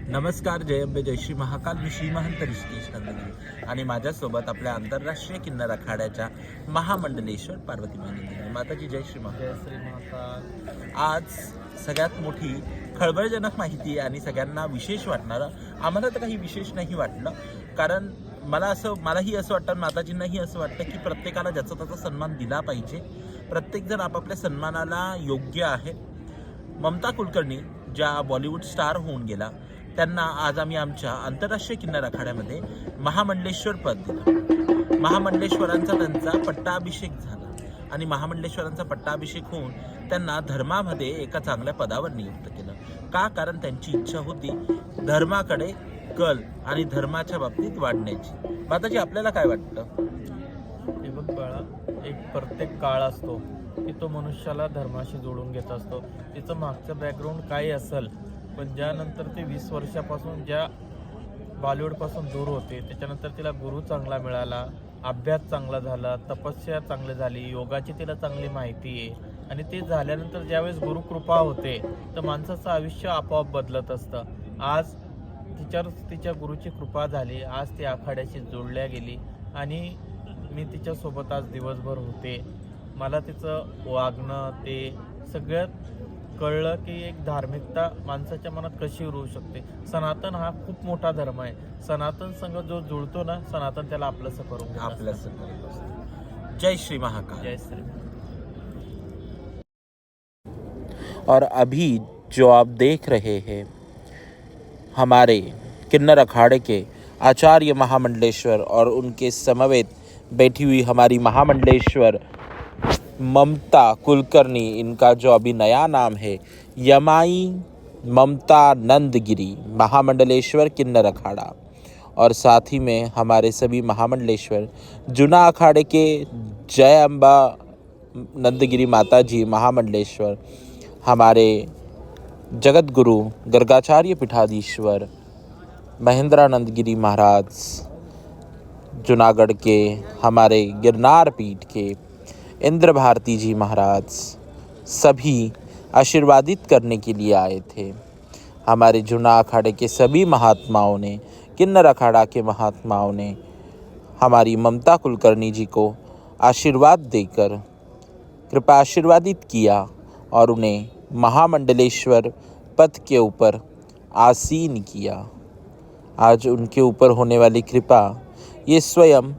नमस्कार, जय अंबे, जय श्री महाकाल. मी श्री महंत ऋषिकेश नंदगिरी आणि माझ्यासोबत आपल्या आंतरराष्ट्रीय किन्नर आखाड्याच्या महामंडलेश्वर पार्वती नंदगिरी माताजी. जय श्री महाकाल. आज सगळ्यात मोठी खळबळजनक माहिती आणि सगळ्यांना विशेष वाटणारं, आम्हाला तर काही विशेष नाही वाटलं, कारण मलाही असं वाटतं, माताजींनाही असं वाटतं की प्रत्येकाला ज्याचा त्याचा सन्मान दिला पाहिजे. प्रत्येकजण आपापल्या सन्मानाला योग्य आहे. ममता कुलकर्णी ज्या बॉलिवूड स्टार होऊन गेला, त्यांना आज आम्ही आमच्या आंतरराष्ट्रीय किन्नर आखाड्यामध्ये महामंडलेश्वर पद दिलं. महामंडलेश्वरांचा त्यांचा पट्टाभिषेक झाला आणि महामंडलेश्वरांचा पट्टाभिषेक होऊन त्यांना धर्मामध्ये एका चांगल्या पदावर नियुक्त केलं. का? कारण त्यांची इच्छा होती धर्माकडे कल आणि धर्माच्या बाबतीत वाढण्याची. माताजी, आपल्याला काय वाटतं? हे बघ बाळा, एक प्रत्येक काळ असतो की तो मनुष्याला धर्माशी जोडून घेत असतो. तिचं मागचं बॅकग्राऊंड काय असेल, पण ज्यानंतर ते 20 वर्षापासून ज्या बॉलिवूडपासून दूर होते, त्याच्यानंतर तिला गुरु चांगला मिळाला, अभ्यास चांगला झाला, तपस्या चांगली झाली, योगाची तिला चांगली माहिती आहे. आणि ते झाल्यानंतर ज्यावेळेस गुरुकृपा होते तर माणसाचं आयुष्य आपोआप बदलत असतं. आज तिच्या गुरुची कृपा झाली, आज ती आखाड्याशी जोडल्या गेली आणि मी तिच्यासोबत आज दिवसभर होते. मला तिचं वागणं ते सगळ्यात कळलं की एक धार्मिकता माणसाच्या मनात कशी उरू शकते. सनातन हा खूप मोठा धर्म आहे. सनातन संघ जो जुळतो ना, सनातन त्याला आपलंसं करून घेतं. आपलंसं करून असतं. जय श्री महाकाल. जय श्री. और अभी जो आप देख रहे हैं, हमारे किन्नर अखाड़े के आचार्य महामंडलेश्वर और उनके समवेत बैठी हुई हमारी महामंडलेश्वर ममता कुलकर्णी, इनका जो अभी नया नाम है यमाई ममता नंदगिरी महामंडलेश्वर किन्नर अखाड़ा, और साथ ही में हमारे सभी महामंडलेश्वर जुना अखाड़े के जय अम्बा नंदगिरी माता जी महामंडलेश्वर, हमारे जगत गुरु गर्गाचार्य पीठाधीश्वर महेंद्रानंद गिरी महाराज जूनागढ़ के, हमारे गिरनार पीठ के इंद्र भारती जी महाराज, सभी आशीर्वादित करने के लिए आए थे. हमारे जुना अखाड़े के सभी महात्माओं ने, किन्नर अखाड़ा के महात्माओं ने हमारी ममता कुलकर्णी जी को आशीर्वाद देकर कृपा आशीर्वादित किया और उन्हें महामंडलेश्वर पद के ऊपर आसीन किया. आज उनके ऊपर होने वाली कृपा ये स्वयं